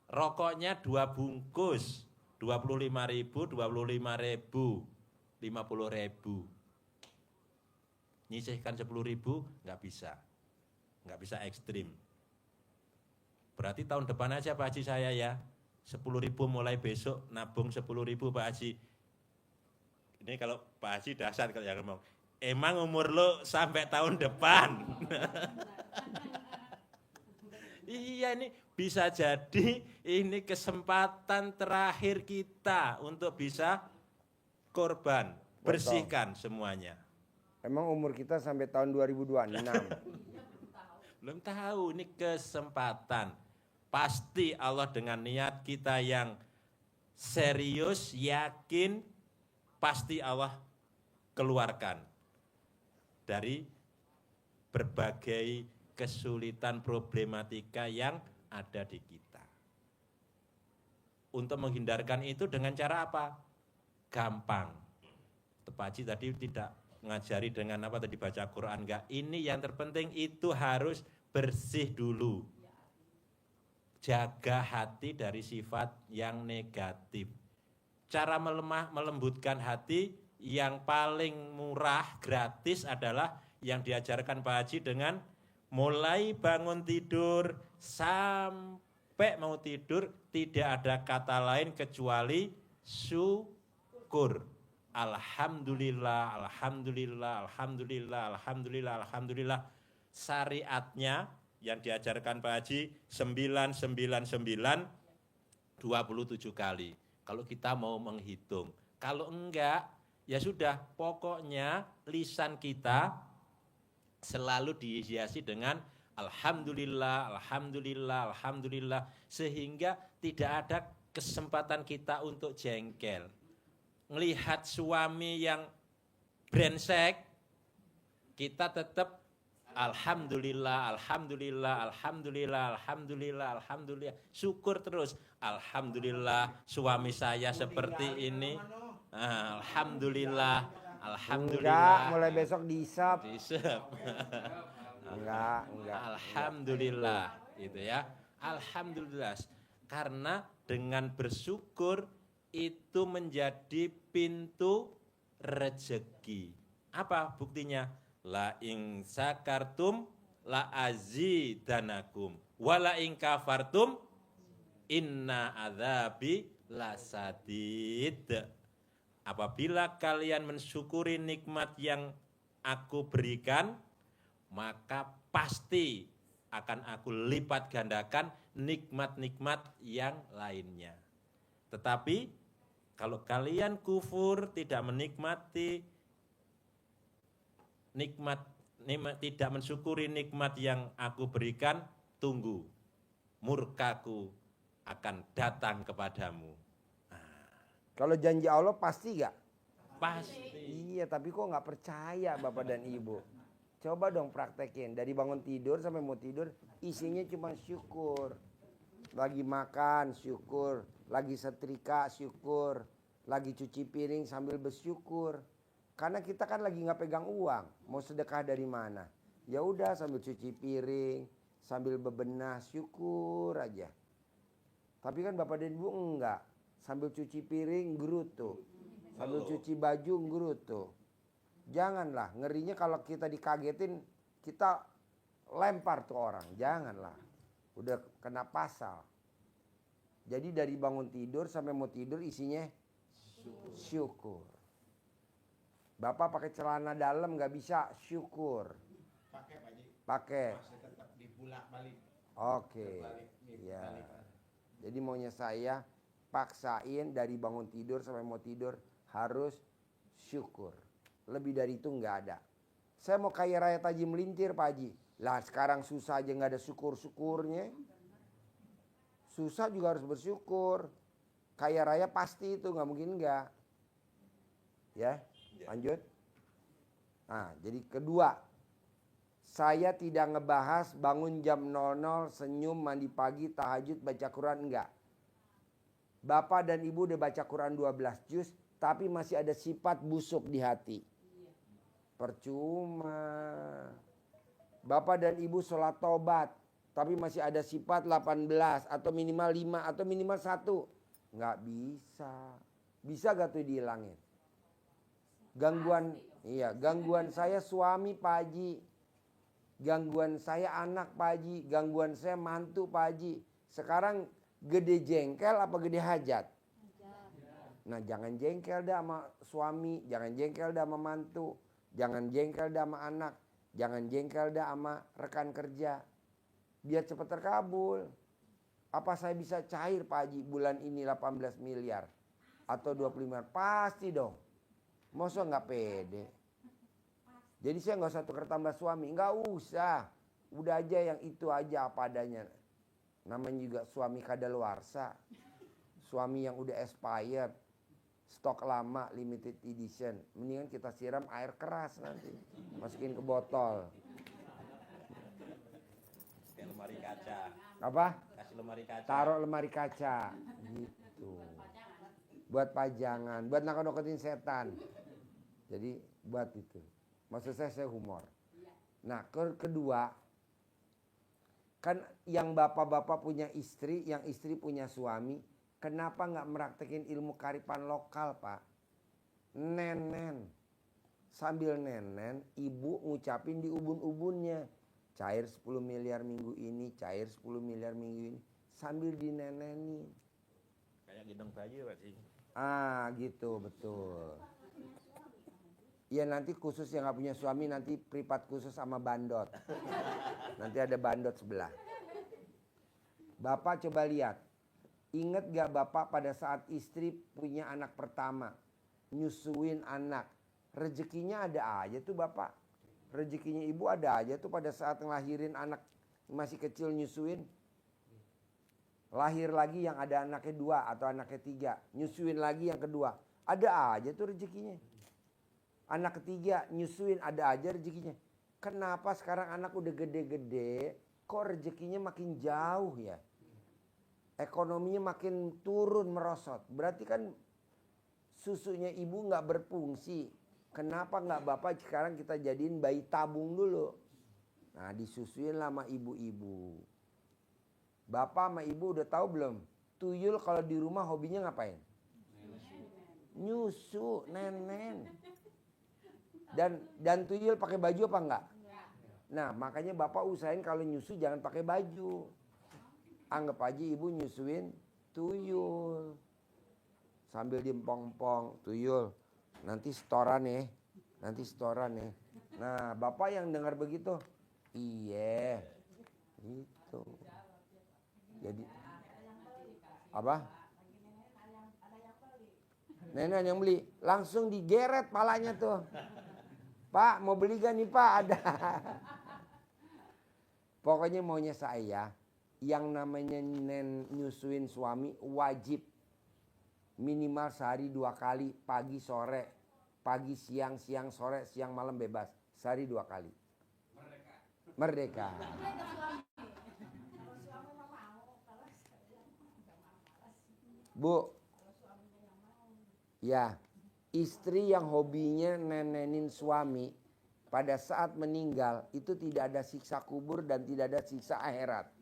[SPEAKER 12] Rokoknya 2 bungkus, 25.000, 50.000. Nyisihkan 10.000 nggak bisa ekstrim. Berarti tahun depan aja Pak Haji saya ya, 10.000 mulai besok nabung 10.000 Pak Haji. Ini kalau Pak Haji dasar kalau yang ngomong, emang umur lo sampai tahun depan. Iya, ini bisa jadi ini kesempatan terakhir kita untuk bisa korban, bersihkan semuanya.
[SPEAKER 1] Emang umur kita sampai tahun 2026.
[SPEAKER 12] Belum tahu, ini kesempatan. Pasti Allah dengan niat kita yang serius, yakin, pasti Allah keluarkan dari berbagai kesulitan problematika yang ada di kita. Untuk menghindarkan itu dengan cara apa? Gampang. Pak Haji tadi tidak mengajari dengan apa tadi baca Quran, enggak. Ini yang terpenting itu harus bersih dulu. Jaga hati dari sifat yang negatif. Cara melembutkan hati yang paling murah, gratis adalah yang diajarkan Pak Haji dengan mulai bangun tidur sampai mau tidur tidak ada kata lain kecuali syukur. Alhamdulillah, alhamdulillah, alhamdulillah, alhamdulillah, alhamdulillah. Syariatnya yang diajarkan Pak Haji 999 27 kali. Kalau kita mau menghitung. Kalau enggak, ya sudah, pokoknya lisan kita selalu dihiasi dengan alhamdulillah, alhamdulillah, alhamdulillah. Sehingga tidak ada kesempatan kita untuk jengkel. Melihat suami yang brengsek, kita tetap alhamdulillah, alhamdulillah, alhamdulillah, alhamdulillah, alhamdulillah. Syukur terus. Alhamdulillah suami saya seperti ini. Alhamdulillah, alhamdulillah.
[SPEAKER 1] Enggak, mulai besok dihisap.
[SPEAKER 12] Dihisap.
[SPEAKER 1] Enggak.
[SPEAKER 12] Alhamdulillah, gitu ya. Alhamdulillah. Karena dengan bersyukur itu menjadi pintu rezeki. Apa buktinya? La ing sakartum la azidanakum wa la ing kafartum inna adzabi lasadid. Apabila kalian mensyukuri nikmat yang aku berikan, maka pasti akan aku lipat gandakan nikmat-nikmat yang lainnya. Tetapi kalau kalian kufur, tidak menikmati tidak mensyukuri nikmat yang aku berikan, tunggu, murkaku akan datang kepadamu.
[SPEAKER 1] Kalau janji Allah pasti gak?
[SPEAKER 12] Pasti.
[SPEAKER 1] Iya, tapi kok nggak percaya Bapak dan Ibu. Coba dong praktekin, dari bangun tidur sampai mau tidur isinya cuma syukur. Lagi makan syukur, lagi setrika syukur, lagi cuci piring sambil bersyukur. Karena kita kan lagi nggak pegang uang, mau sedekah dari mana? Ya udah sambil cuci piring, sambil bebenah, syukur aja. Tapi kan Bapak dan Ibu enggak, sambil cuci piring gerutu, sambil cuci baju gerutu. Janganlah, ngerinya kalau kita dikagetin, kita lempar tuh orang, janganlah. Udah kena pasal. Jadi dari bangun tidur sampai mau tidur isinya syukur. Bapak pakai celana dalam nggak bisa syukur.
[SPEAKER 2] Pakai Pak Haji.
[SPEAKER 1] Pakai.
[SPEAKER 2] Masih tetap dibulak balik.
[SPEAKER 1] Oke. Ya. Jadi maunya saya paksain dari bangun tidur sampai mau tidur harus syukur. Lebih dari itu nggak ada. Saya mau kaya raya Haji melintir Pak Haji. Lah sekarang susah aja nggak ada syukur-syukurnya. Susah juga harus bersyukur. Kaya raya pasti itu nggak mungkin nggak. Ya. Lanjut. Nah, jadi kedua, saya tidak ngebahas bangun jam 00, senyum, mandi pagi, tahajud, baca Quran, enggak. Bapak dan Ibu udah baca Quran 12 juz, tapi masih ada sifat busuk di hati. Percuma. Bapak dan Ibu sholat tobat, tapi masih ada sifat 18 atau minimal 5 atau minimal 1. Enggak bisa. Bisa gak tuh dihilangin? Gangguan saya suami Pak Haji, gangguan saya anak Pak Haji, gangguan saya mantu Pak Haji. Sekarang gede jengkel apa gede hajat? Nah jangan jengkel dah sama suami, jangan jengkel dah sama mantu, jangan jengkel dah sama anak, jangan jengkel dah sama rekan kerja. biar cepat terkabul. Apa saya bisa cair Pak Haji bulan ini 18 miliar atau 25 miliar? Pasti dong. Masa nggak pede? Jadi saya nggak usah tukar tambah suami, nggak usah. Udah aja yang itu aja apa adanya. Namanya juga suami kadaluarsa. Suami yang udah expired. Stok lama limited edition. Mendingan kita siram air keras nanti. Masukin ke botol.
[SPEAKER 12] Kayak lemari kaca.
[SPEAKER 1] Apa?
[SPEAKER 12] Kasih lemari kaca.
[SPEAKER 1] Taruh lemari kaca. Gitu. Buat pajangan. Buat nakut-nakutin setan. Jadi buat itu. Maksud saya humor. Nah kedua. Kan yang bapak-bapak punya istri, yang istri punya suami. Kenapa nggak meraktekin ilmu kearifan lokal Pak? Nenen. Sambil nenen, ibu ngucapin di ubun-ubunnya. Cair 10 miliar minggu ini, cair 10 miliar minggu ini. Sambil dinenenin.
[SPEAKER 12] Kayak gendong bayi Pak sih.
[SPEAKER 1] Ah gitu, betul. Ya nanti khusus yang nggak punya suami, nanti privat khusus sama bandot. Nanti ada bandot sebelah. Bapak coba lihat. Ingat gak Bapak pada saat istri punya anak pertama. Nyusuin anak. Rezekinya ada aja tuh Bapak. Rezekinya ibu ada aja tuh pada saat ngelahirin anak masih kecil nyusuin. Lahir lagi yang ada anaknya 2 atau anaknya 3. Nyusuin lagi yang kedua. Ada aja tuh rezekinya. Anak ketiga nyusuin ada aja rezekinya. Kenapa sekarang anak udah gede-gede kok rezekinya makin jauh ya? Ekonominya makin turun merosot. Berarti kan susunya ibu nggak berfungsi. Kenapa nggak Bapak sekarang kita jadiin bayi tabung dulu? Nah disusuin lah sama ibu-ibu. Bapak sama ibu udah tahu belum? Tuyul kalau di rumah hobinya ngapain? Nyusu, nenen. Dan tuyul pakai baju apa enggak? Nah makanya Bapak usahain kalau nyusu jangan pakai baju. Anggap aja ibu nyusuin tuyul. Sambil diempong-empong, tuyul. Nanti setoran ya. Nanti setoran ya. Nah Bapak yang dengar begitu. Iya. Gitu. Jadi. Apa? Nenek yang beli. Langsung digeret palanya tuh. Pak mau beli gak nih Pak? Ada. Pokoknya maunya saya. Yang namanya nyusuin suami wajib. Minimal sehari 2 kali. Pagi sore. Pagi siang, siang sore, siang malam bebas. Sehari 2 kali. Merdeka. Bu. Ya. Istri yang hobinya nenenin suami. Pada saat meninggal. Itu tidak ada siksa kubur dan tidak ada siksa akhirat.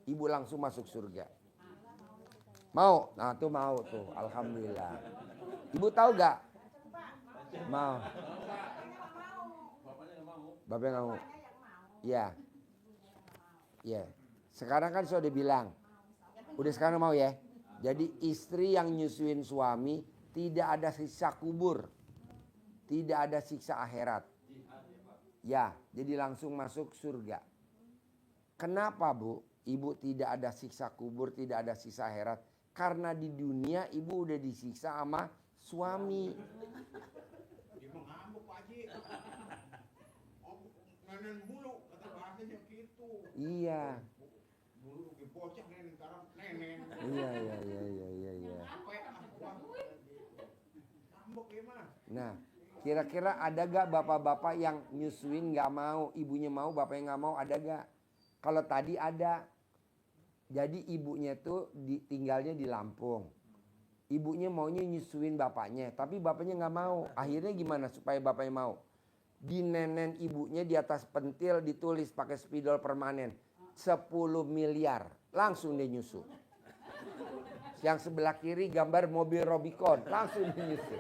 [SPEAKER 1] Ibu langsung masuk surga. Mau? Nah tuh mau tuh. Alhamdulillah. Ibu tahu gak? Mau. Bapak nggak mau. Ya. Ya. Sekarang kan saya udah bilang. Udah sekarang mau ya. Jadi istri yang nyusuin suami tidak ada siksa kubur. Tidak ada siksa akhirat. Ya, jadi langsung masuk surga. Kenapa Bu? Ibu tidak ada siksa kubur, tidak ada siksa akhirat. Karena di dunia ibu udah disiksa sama suami.
[SPEAKER 2] Dia mengamuk Pak Haji. Nenen mulu, kata bahasanya gitu.
[SPEAKER 1] Iya.
[SPEAKER 2] Dulu bocah nenen, sekarang nenen.
[SPEAKER 1] Iya.
[SPEAKER 2] Ngambek ya mah.
[SPEAKER 1] Nah, kira-kira ada gak bapak-bapak yang nyusuin gak mau, ibunya mau, bapaknya gak mau, ada gak? Kalau tadi ada. Jadi ibunya tuh tinggalnya di Lampung. Ibunya maunya nyusuin bapaknya, tapi bapaknya gak mau. Akhirnya gimana supaya bapaknya mau? Dinenen ibunya di atas pentil ditulis pakai spidol permanen. 10 miliar. Langsung dia nyusu. Yang sebelah kiri gambar mobil Robicon. Langsung dia nyusu.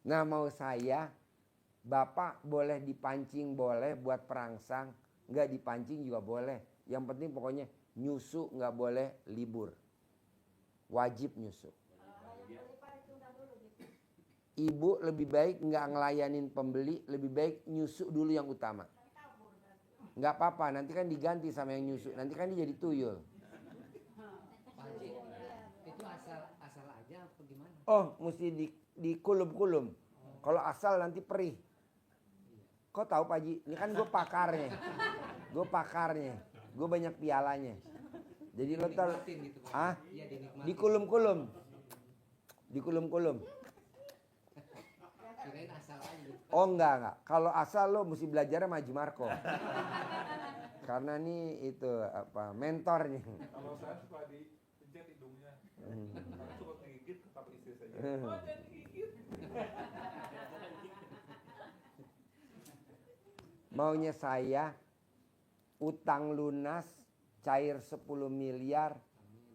[SPEAKER 1] Nah mau saya, Bapak boleh dipancing boleh buat perangsang. Nggak dipancing juga boleh. Yang penting pokoknya nyusu nggak boleh libur. Wajib nyusu. Ibu lebih baik nggak ngelayanin pembeli, lebih baik nyusu dulu yang utama. Nggak apa-apa, nanti kan diganti sama yang nyusu, nanti kan dia jadi tuyul.
[SPEAKER 5] Pak Haji, itu asal aja apa gimana?
[SPEAKER 1] Oh, mesti dikulum-kulum. Kalau asal nanti perih. Kok tahu Pak Haji? Ini kan gue pakarnya. Gue banyak pialanya. Jadi lo tahu,
[SPEAKER 5] Gitu, Pak.
[SPEAKER 1] ah,
[SPEAKER 5] Iya, dinikmatin.
[SPEAKER 1] dikulum-kulum.
[SPEAKER 5] Kirain asal aja gitu.
[SPEAKER 1] Oh enggak. Kalau asal lo mesti belajar sama Haji Marco. Karena nih itu apa mentornya.
[SPEAKER 13] Kalau saya suka dipencet hidungnya, karena suka digigit kata istri saya. Oh, jangan digigit.
[SPEAKER 1] Maunya saya utang lunas cair 10 miliar,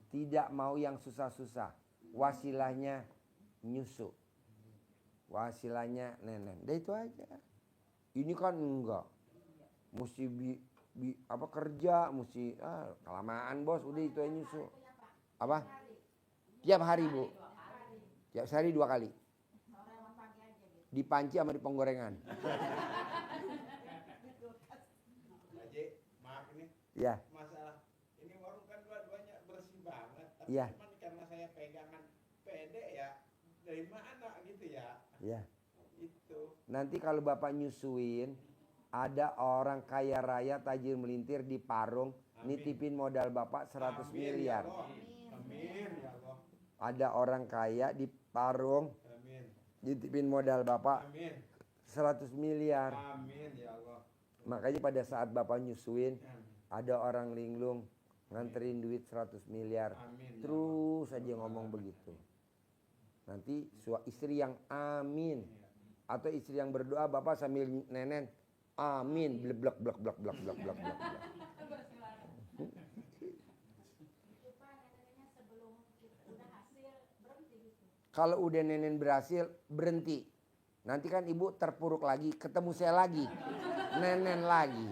[SPEAKER 1] tidak mau yang susah-susah. Wasilahnya nyusu. Wasilahnya nenen. Dah itu aja. Ini kan enggak. Mesti kerja, mesti kelamaan bos, udah itu aja nyusu. Apa? Tiap hari, Bu. Tiap hari 2 kali. Di panci sama di penggorengan.
[SPEAKER 2] Haji, maaf ini.
[SPEAKER 1] Ya.
[SPEAKER 2] Masalah ini warung kan dua-duanya bersih banget. Tapi
[SPEAKER 1] Iya.
[SPEAKER 2] cuman karena saya pegangan pede ya, dari mana gitu ya.
[SPEAKER 1] Ya.
[SPEAKER 2] Itu.
[SPEAKER 1] Nanti kalau Bapak nyusuin, ada orang kaya raya tajir melintir di Parung, nitipin modal Bapak 100 miliar.
[SPEAKER 2] Ya Allah. Amin ya Allah.
[SPEAKER 1] Ada orang kaya di Parung,
[SPEAKER 2] Amin.
[SPEAKER 1] nitipin modal Bapak
[SPEAKER 2] Amin.
[SPEAKER 1] 100 miliar.
[SPEAKER 2] Amin ya Allah.
[SPEAKER 1] Makanya pada saat Bapak nyusuin, ada orang linglung nganterin duit 100 miliar.
[SPEAKER 2] Amin.
[SPEAKER 1] Terus aja ngomong begitu. Nanti istri yang amin. Atau istri yang berdoa, Bapak sambil nenen, amin, blek blek blek blek blek blek blek. Kalau udah nenen berhasil, berhenti. Nanti kan ibu terpuruk lagi, ketemu saya lagi, nenen lagi.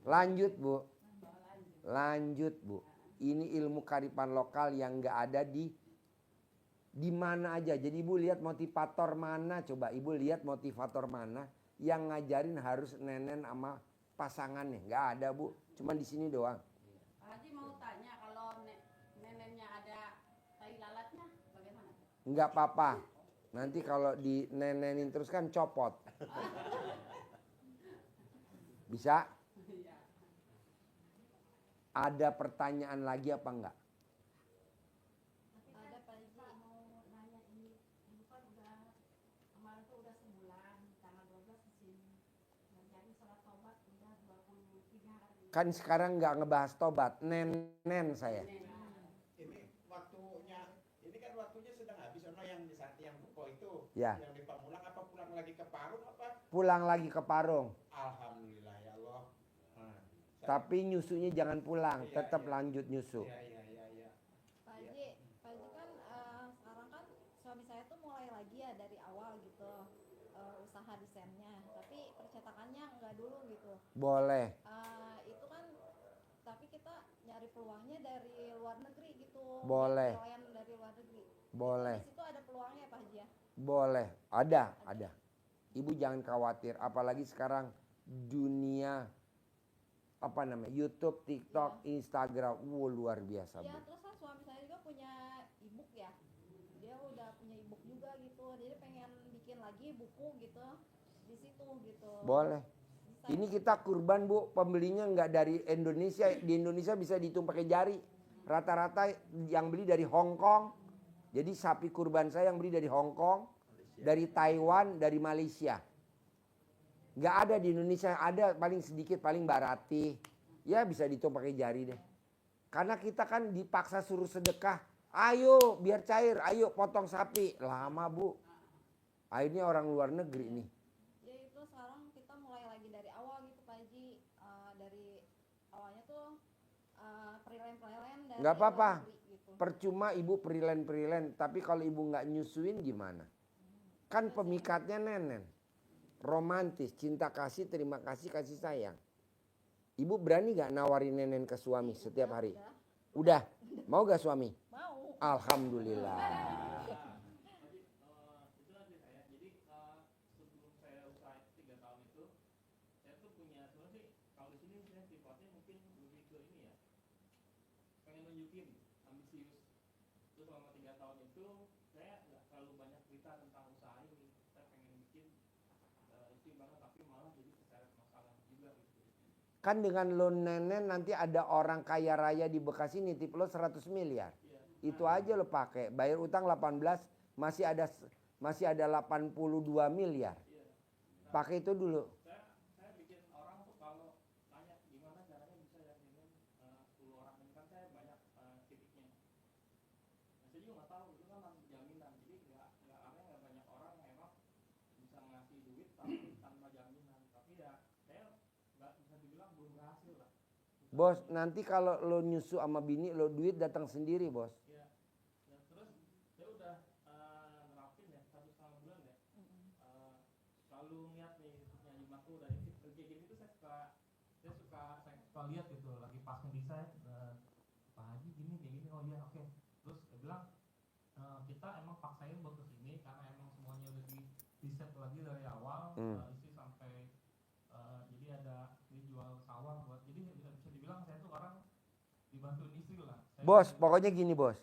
[SPEAKER 1] Lanjut Bu, lanjut Bu. Ini ilmu kearifan lokal yang nggak ada di mana aja. Jadi ibu lihat motivator mana, coba ibu lihat motivator mana yang ngajarin harus nenen sama pasangannya. Nggak ada Bu, cuma di sini doang.
[SPEAKER 11] Pak Haji mau tanya kalau nenennya ada tai lalatnya bagaimana?
[SPEAKER 1] Nggak apa-apa. Nanti kalau di nenenin terus kan copot. Bisa? Ada pertanyaan lagi apa enggak?
[SPEAKER 8] Ada Pak Haji mau nanya ini kan udah kemarin tuh udah sebulan tanggal 12 di sini. Dan jadi sholat tobat udah 23 hari.
[SPEAKER 1] Kan sekarang nggak ngebahas tobat, nenen saya.
[SPEAKER 2] Ini waktunya, ini kan waktunya sedang habis. Ono yang di saat yang buko itu,
[SPEAKER 1] Ya.
[SPEAKER 2] yang di Pamulang apa pulang lagi ke Parung apa?
[SPEAKER 1] Pulang lagi ke Parung.
[SPEAKER 2] Alhamdulillah ya Allah.
[SPEAKER 1] Tapi nyusunya jangan pulang, tetap lanjut nyusu.
[SPEAKER 2] Iya.
[SPEAKER 10] Pak Haji kan sekarang kan suami saya tuh mulai lagi ya dari awal gitu usaha desainnya, tapi percetakannya enggak dulu gitu.
[SPEAKER 1] Boleh.
[SPEAKER 10] Itu kan, tapi kita nyari peluangnya dari luar negeri gitu.
[SPEAKER 1] Boleh.
[SPEAKER 10] Klien dari luar negeri.
[SPEAKER 1] Boleh.
[SPEAKER 10] Di situ ada peluangnya Pak Haji ya?
[SPEAKER 1] Boleh, ada. Ibu jangan khawatir, apalagi sekarang dunia YouTube, TikTok, Instagram, luar biasa
[SPEAKER 10] Ya,
[SPEAKER 1] Bu.
[SPEAKER 10] terus kan suami saya juga punya e-book ya. Dia udah punya e-book juga gitu. Jadi pengen bikin lagi buku gitu di situ gitu.
[SPEAKER 1] Boleh. Ini kita kurban Bu, pembelinya nggak dari Indonesia. Di Indonesia bisa dihitung pakai jari. Rata-rata yang beli dari Hong Kong. Jadi sapi kurban saya yang beli dari Hong Kong, dari Taiwan, dari Malaysia. Nggak ada di Indonesia, ada paling sedikit, paling Barati. Ya bisa dihitung pakai jari deh. Karena kita kan dipaksa suruh sedekah. Ayo biar cair, ayo potong sapi. Lama Bu. Akhirnya orang luar negeri nih.
[SPEAKER 10] Ya itu sekarang kita mulai lagi dari awal gitu Pak Haji. Dari awalnya tuh perilen-perilen dari
[SPEAKER 1] Nggak apa-apa.
[SPEAKER 10] luar negeri gitu.
[SPEAKER 1] Percuma ibu perilen-perilen. Tapi kalau ibu nggak nyusuin gimana? Kan pemikatnya nenen. Romantis, cinta kasih, terima kasih, kasih sayang. Ibu berani gak nawarin nenen ke suami setiap hari? Udah. Mau gak suami?
[SPEAKER 10] Mau.
[SPEAKER 1] Alhamdulillah.
[SPEAKER 4] bikin, ambisius. Terus selama 3 tahun itu saya nggak terlalu banyak cerita tentang usaha ini. Saya pengen bikin istri banget, tapi malah jadi keseret masalah juga gitu.
[SPEAKER 1] Kan dengan lo nenek nanti ada orang kaya raya di Bekasi nitip lo 100 miliar. Itu aja lo pakai. Bayar utang 18 masih ada 82 miliar. Pakai itu dulu.
[SPEAKER 4] Saya bikin orang tuh kalau tanya gimana caranya bisa yakinin 10 orang ini, kan saya banyak titiknya. Nah, saya juga nggak tahu itu kan langsung jaminan. Jadi nggak banyak orang yang emang bisa ngasih duit tanpa jaminan. Tapi ya saya nggak bisa dibilang belum berhasil lah.
[SPEAKER 1] Bos, nanti kalau lo nyusu sama bini lo duit datang sendiri, Bos.
[SPEAKER 4] Ya. Nah, terus saya udah nerapin ya 1,5 bulan ya. Selalu niat nih nyanyi makro dari kayak gini tuh saya suka lihat gitu lagi pas ngedesain Pak Haji gini kayak gini, oh iya oke. Terus dia bilang kita emang paksain buat kesini karena emang semuanya udah di set lagi dari awal, isi sampai jadi ada dijual sawah buat, jadi bisa dibilang saya tuh orang dibantuin istri lah.
[SPEAKER 1] Bos, pokoknya gini, Bos.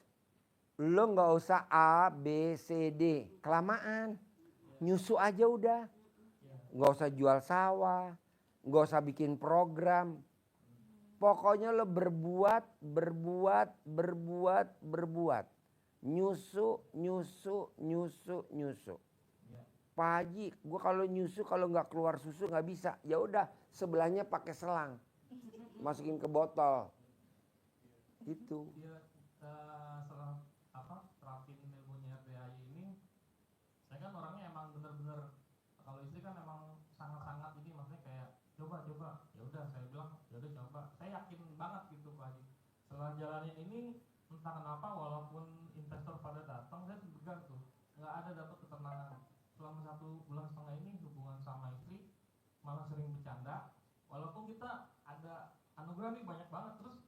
[SPEAKER 1] Lo nggak usah A, B, C, D, kelamaan. Nyusu aja udah. Nggak usah jual sawah, nggak usah bikin program. Pokoknya lo berbuat. Nyusu. Pak Haji, gue kalau nyusu kalau nggak keluar susu nggak bisa. Ya udah, sebelahnya pakai selang, masukin ke botol. Gitu.
[SPEAKER 4] Dia setelah terapin ilmunya RDAI ini, saya kan orangnya emang bener-bener, kalau istri kan emang sangat-sangat ini, maksudnya kayak coba, ya udah saya bilang ya udah coba, saya yakin banget gitu Pak Haji. Setelah jalanin ini, entah kenapa walaupun investor pada datang, saya tegang tuh, nggak ada dapat ketenangan. Selama 1,5 bulan ini hubungan sama istri malah sering bercanda, walaupun kita ada anugerah nih banyak banget, terus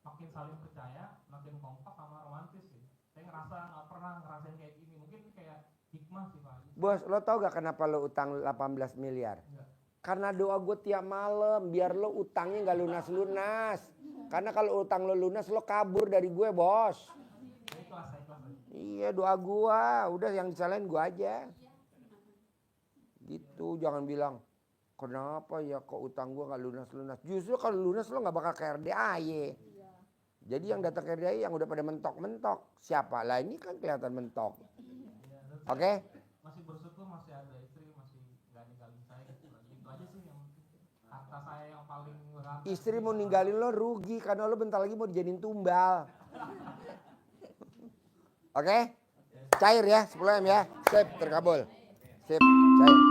[SPEAKER 4] makin saling percaya, makin kompak sama romantis sih. Saya ngerasa nggak pernah ngerasain kayak gini. Mungkin ini kayak hikmah sih Pak.
[SPEAKER 1] Bos, lo tau gak kenapa lo utang 18 miliar?
[SPEAKER 4] Enggak.
[SPEAKER 1] Karena doa gue tiap malam biar lo utangnya nggak lunas-lunas. Karena kalau utang lo lunas lo kabur dari gue, Bos.
[SPEAKER 4] Saya ikhlas.
[SPEAKER 1] Iya, doa gue. Udah yang disalahin gue aja. Gitu, jangan bilang kenapa ya kok utang gue nggak lunas-lunas. Justru kalau lunas lo nggak bakal ke RDAI. Jadi yang datang ke RDAI yang udah pada mentok-mentok. Siapa? Lah ini kan kelihatan mentok. Oke?
[SPEAKER 4] Masih bersyukur masih ada istri, masih nggak ninggalin saya. Itu aja sih yang harta saya yang paling berharga.
[SPEAKER 1] Istri mau ninggalin lo rugi karena lo bentar lagi mau dijadiin tumbal. Oke? Cair ya 10 M ya. Sip, terkabul. Sip, cair.